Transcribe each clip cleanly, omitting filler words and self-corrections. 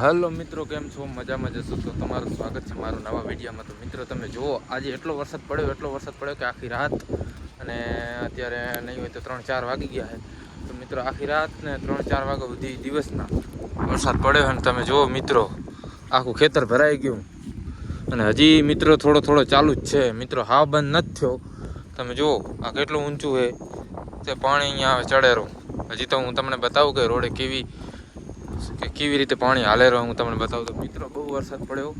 Hello મિત્રો, કેમ છો? મજામાં જશો તો તમારું સ્વાગત છે મારું નવા વિડીયોમાં. તો મિત્રો તમે જુઓ, આજે એટલો વરસાદ પડ્યો કે આખી રાત, અને અત્યારે નહીં હોય તો 3-4 વાગી ગયા છે. તો મિત્રો આખી રાત ને 3-4 વાગ્યા સુધી દિવસના વરસાદ પડ્યો. અને તમે જુઓ મિત્રો, આખું ખેતર ભરાઈ ગયું, અને હજી મિત્રો થોડો ચાલુ જ છે મિત્રો, હાવ બંધ નથી થયો. તમે જુઓ આ કેટલું ઊંચું છે તે પાણી અહીંયા ચડેરું. હજી તો હું તમને બતાવું કે રોડે કેવી રીતે પાણી હાલે રહ્યો, હું તમને બતાવું. તો મિત્રો બહુ વરસાદ પડ્યો,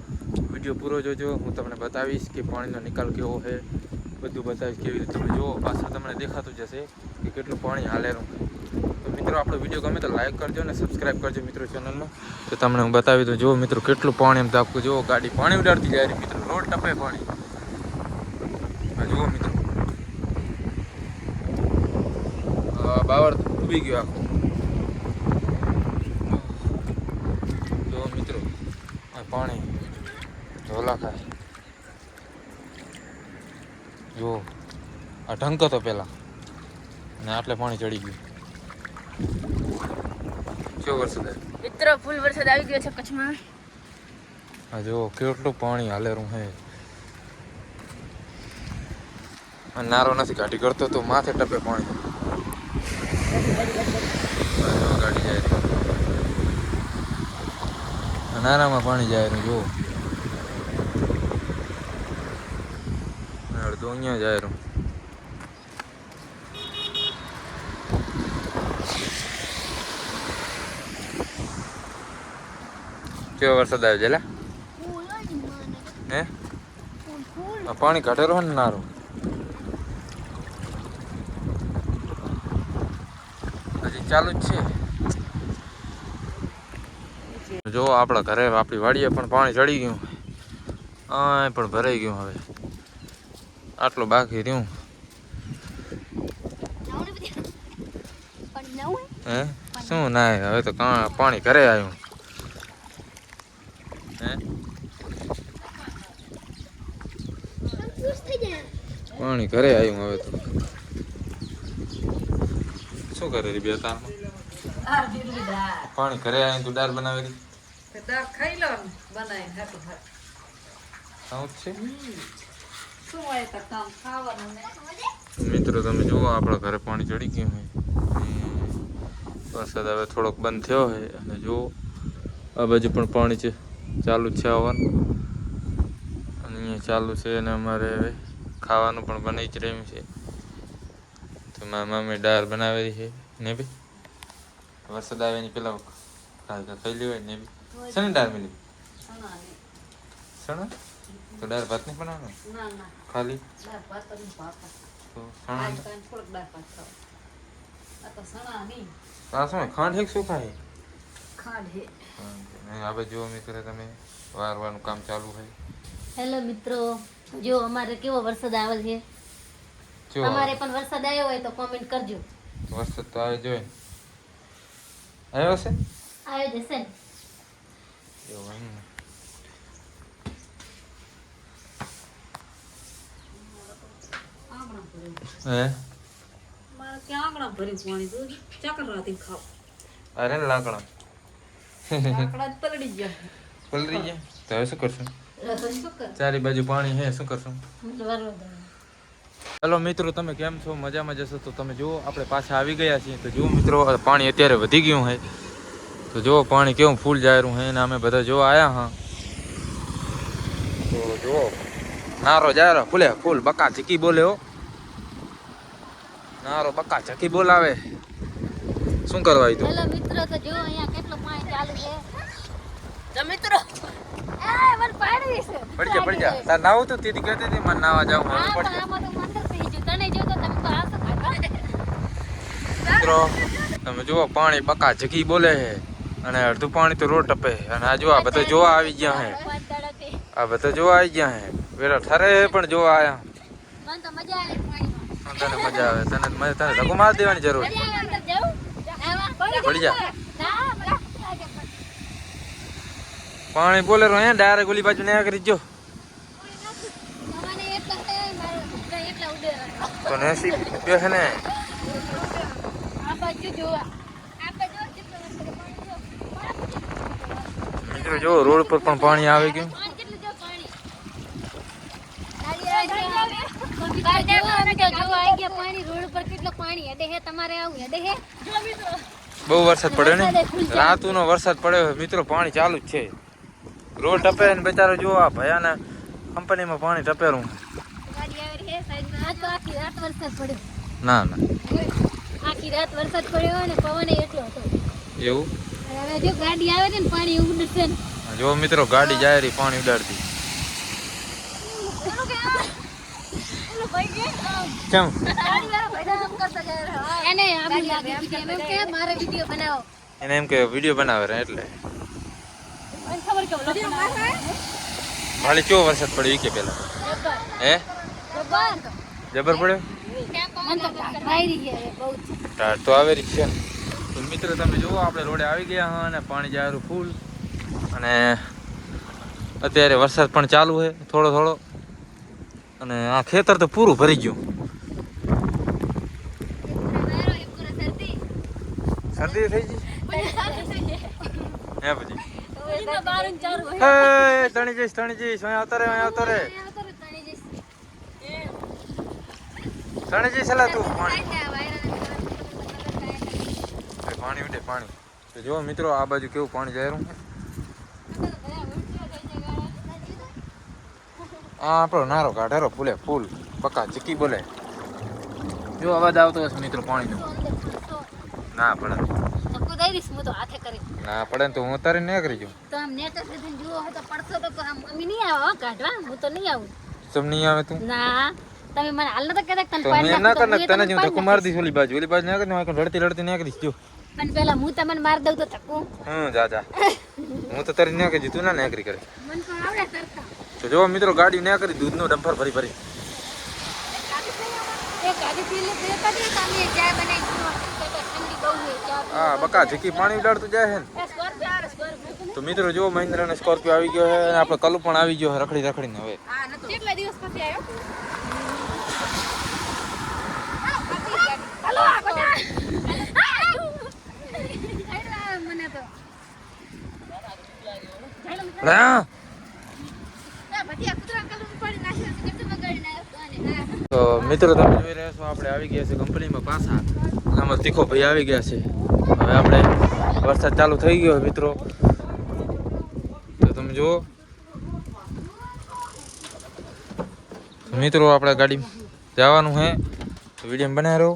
વિડીયો પૂરો જોજો, હું તમને બતાવીશ કે પાણીનો નિકાલ કેવો છે, બધું બતાવીશ કેવી રીતે. તમે જુઓ પાછળ તમને દેખાતું જશે કે કેટલું પાણી હાલે રહ્યું. તો મિત્રો આપણો વિડીયો ગમે તો લાઈક કરજો અને સબસ્ક્રાઈબ કરજો મિત્રો ચેનલમાં. તો તમને હું બતાવી દઉં. જુઓ મિત્રો કેટલું પાણી, એમ તો આખું જુઓ ગાડી પાણી ઉડાડતી જાય રહી મિત્રો, રોડ ટપે પાણી. જુઓ મિત્રો બાવર ડૂબી ગયો આખો. જુઓ મિત્રો પાણી ઝોલા ખાય. જુઓ આ ઢંકો તો પેલા, અને આટલે પાણી ચડી ગયું. કેવો વરસાદ આવ્યો મિત્રો, ફૂલ વરસાદ આવી ગયો છે કચ્છમાં. હા જુઓ કેટલું પાણી હાલેરું હે. નારો નથી ગાડી કરતો તો માથે ટપે પાણી. ગાડી જાય નારામાં પાણી જાય રહ્યું. જુઓ અડધું અહીંયા જાય રહ્યું. કેવો વરસાદ આવ્યો છે? હે પાણી ઘટેરો ને નારો. હજી ચાલુ જ છે. જો આપણા ઘરે આપણી વાડીએ પણ પાણી ચડી ગયું, આ પણ ભરાઈ ગયું. હવે આટલું બાકી રહ્યું. હે શું ના, હવે તો પાણી ઘરે આવ્યું. હે પાણી ઘરે આવ્યું. હવે તો શું કરે રી બે તારમાં? પાણી ઘરે આવ્યું તું દાળ બનાવેલી. દાળ ખાઈ લો ને, બનાવીને હાટું હાટું. આવું જ છે શું હોય તો કામ ખાવાનું ને. મિત્રો તમે જુઓ આપણા ઘરે પાણી ચડી ગયું હોય. વરસાદ હવે થોડોક બંધ થયો છે, અને જુઓ આ બાજુ પણ પાણી છે, ચાલુ જ છે આવવાનું. અને અહીંયા ચાલુ છે, અને અમારે હવે ખાવાનું પણ બની જ રહ્યું છે. તો મારા મમ્મી દાળ બનાવેલી છે ને બી. વરસાદ આવે એની પેલા ખાઈ લેવાય ને બી. શેની દાળ મિલી? સણા તો દાળ ભાત નહીં બનાવવાનો ખાલી? તો સણા આ શું ખાંડ હેક શું ખાય? હવે જુઓ મિત્રો તમે, વારવાનું કામ ચાલુ છે. હેલો મિત્રો, જો અમારે કેવો વરસાદ આવે છે. તમારે પણ વરસાદ આવ્યો હોય તો કોમેન્ટ કરજો. વરસાદ તો આવે જોઈએ. આવ્યો છે? આવ્યો જશે ને. એવું એમ ને. હે મારે ક્યાં આંગણા ભર્યું પાણી, તું ચાકર રાતી ખાવ. અરે ને લાકડા આંકડા જ પલળી ગયા. પલરી ગયા તો હવે શું કરશું? શું કર? ચારે બાજુ પાણી છે, શું કરશું? હેલો મિત્રો, તમે કેમ છો? મજામાં જશો તો તમે જુઓ આપણે પાછા આવી ગયા છીએ. તો જુઓ મિત્રો પાણી અત્યારે વધી ગયું છે. તો જુઓ પાણી કેવું ફૂલ જાયરું છે, અને અમે બધા જોવા આવ્યા હા. તો જુઓ નારો જાય ફૂલે ફૂલ બકા ચીકી બોલે હો. નારો બકા ચકી બોલાવે. શું કરવા આવ્યું? હેલો મિત્રો, તો જો અહીંયા કેટલું પાણી ચાલુ છે. તો મિત્રો એ મને પાડવી છે. પડી જા તાર નાવું તો તીધી કહેતી હતી મને નાવા જાવ. હા પણ આમાં તો મંદર થઈ ગયું. તને જો તો તમે તો આસો ખાતા. મિત્રો તમે જુઓ પાણી બકા જકી બોલે છે, અને અડધું પાણી તો રોડ ટપે. અને આ જો આ બધા જોવા આવી ગયા છે. આ બધા જોવા આવી ગયા છે. વેરા ઠરે પણ જોવા આયા. મને તો મજા આવે પાણીમાં. તને મજા આવે? તને ધક્કો માર દેવાની જરૂર. પડી જા. પાણી બોલે રહ્યો અહીંયા ડાયરેક્ટ ઓલી બાજુ ને કરી જો. તો નેસી બે છે ને. મિત્રો જો રોડ પર પણ પાણી આવી ગયું. બહુ વરસાદ પડ્યો ને, રાતુનો વરસાદ પડ્યો મિત્રો. પાણી ચાલુ જ છે, રોડ ટપે ને બચારો જો આ ભયાના કંપનીમાં પાણી ટપેરું. ના ના આખી રાત વરસાદ પડ્યો અને પવન એટલો હતો. એવું હવે જો ગાડી આવે છે ને પાણી ઉડશે ને. જો મિત્રો ગાડી જાય રહી પાણી ઉડાડતી. કેમ એને આમ લાગે છે એમ કે મારે વિડિયો બનાવો. એને એમ કે વિડીયો બનાવે રે એટલે મને ખબર કે વ્લોગ બનાવે. ભાળી કેવો વરસાદ પડ્યો ઈ કે પેલા હે જબર પડ્યો. મન તો ભાઈ છે બહુ ટાટ તો આવે રહી છે ને. તો મિત્રો તમે જુઓ આપણે રોડે આવી ગયા હા અને પાણી જાયરું ફૂલ. અને અત્યારે વરસાદ પણ ચાલુ છે થોડો થોડો. અને આ ખેતર તો પૂરું ભરી ગયું. શરદી થઈ ગઈ હે પછી તણી જઈશ અહીં આવતા રે તણી જઈશ એલા તું પાણી ઉડે પાણી. તો જો મિત્રો આ બાજુ કેવું પાણી જાય રહ્યું. આ આપણો નારો કાઢેરો ફૂલે ફૂલ પક્કા ચીકી બોલે. જો અવાજ આવતો હશે મિત્રો પાણીનો. ના પડે ધક્કો દઈ દઈશ હું તો હાથે કરી. ના પડે ને તો હું તારે ન કરી જાઉં. તો આમ નેચર સુધી જુઓ તો પડશો તો આમ અમી નહીં આવો કાઢવા. હું તો નહીં આવું. સમ નહીં આવે તું. ના તમે મને હાલ નતા કહેતા તને તો પાડી મેં ના નાખું કર તો તને હું જ તમને ધક્કો મારી દઈશ. ઓલી બાજુ ના કરી રડતી રડતી ના કરીશ જો. પણ પેલા હું તમને માર દઉં તો ધક્કો જા હું તો તારી ના કરી તું ના કરી કરે. મને તો આવડે સરખા. તો જો મિત્રો ગાડી ના કરી દૂધનો ડમ્પર ભરી ભરી. એક ગાડી પી લે બે કાઢી તમે ચા બનાવી દો. ઠંડી બહુ છે ચા. હા બકા ઝીકી પાણી ઉડાડતું જાય છે ને. સ્કોર્પિયો આવે સ્કોર્પિયો. તો મિત્રો જો મહિન્દ્રા ને સ્કોર્પિયો આવી ગયો છે અને આપણે કલુ પણ આવી ગયો છે રખડીને હવે. હા નતો કેટલા દિવસ પછી આવ્યો. હાલો આ બધા મને તો હા તો મિત્રો તમે જોઈ રહ્યા છો આપણે આવી ગયા છે કંપનીમાં પાછા. આમાં તીખો ભાઈ આવી ગયા છે. હવે આપણે વરસાદ ચાલુ થઈ ગયો મિત્રો. તો તમે જુઓ મિત્રો આપણે ગાડી જવાનું છે તો વિડીયો બનાવી રહ્યો.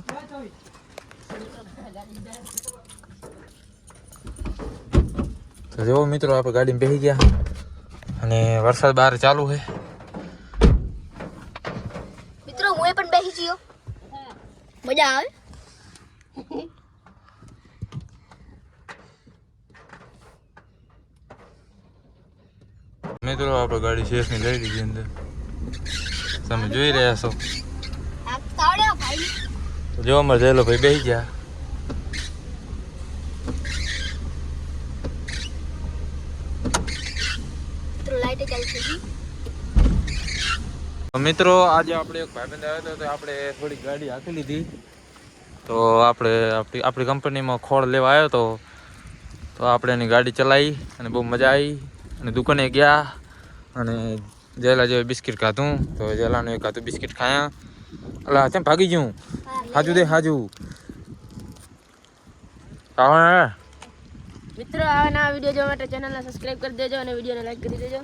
તો જો મિત્રો આપણે ગાડીમાં બેસી ગયા અને વરસાદ બહાર ચાલુ છે. મિત્રો હું પણ બેસી ગયો. મજા આવે. મિત્રો આપણે ગાડી શેષની લઈ લીધી અંદર તમે જોઈ રહ્યા છો. જો અમારે જયેલો ભાઈ બેસી ગયા. મિત્રો આજે આપણે એક ભાઈબંધ આવ્યો હતો તો આપણે થોડી ગાડી હાંકી લીધી. તો આપણે આપણી કંપનીમાં ખોળ લેવા આવ્યો હતો તો આપણે એની ગાડી ચલાવી અને બહુ મજા આવી. અને દુકાને ગયા અને જેલા જેવું બિસ્કિટ ખાધું તો જેલાનું એક ખાધું બિસ્કિટ ખાયા. અલા કેમ ભાગી ગયું હાજુ દે હાજુ. મિત્રો આવા નવા વિડીયો જોવા માટે ચેનલને સબસ્ક્રાઇબ કરી દેજો અને વિડીયોને લાઈક કરી દેજો.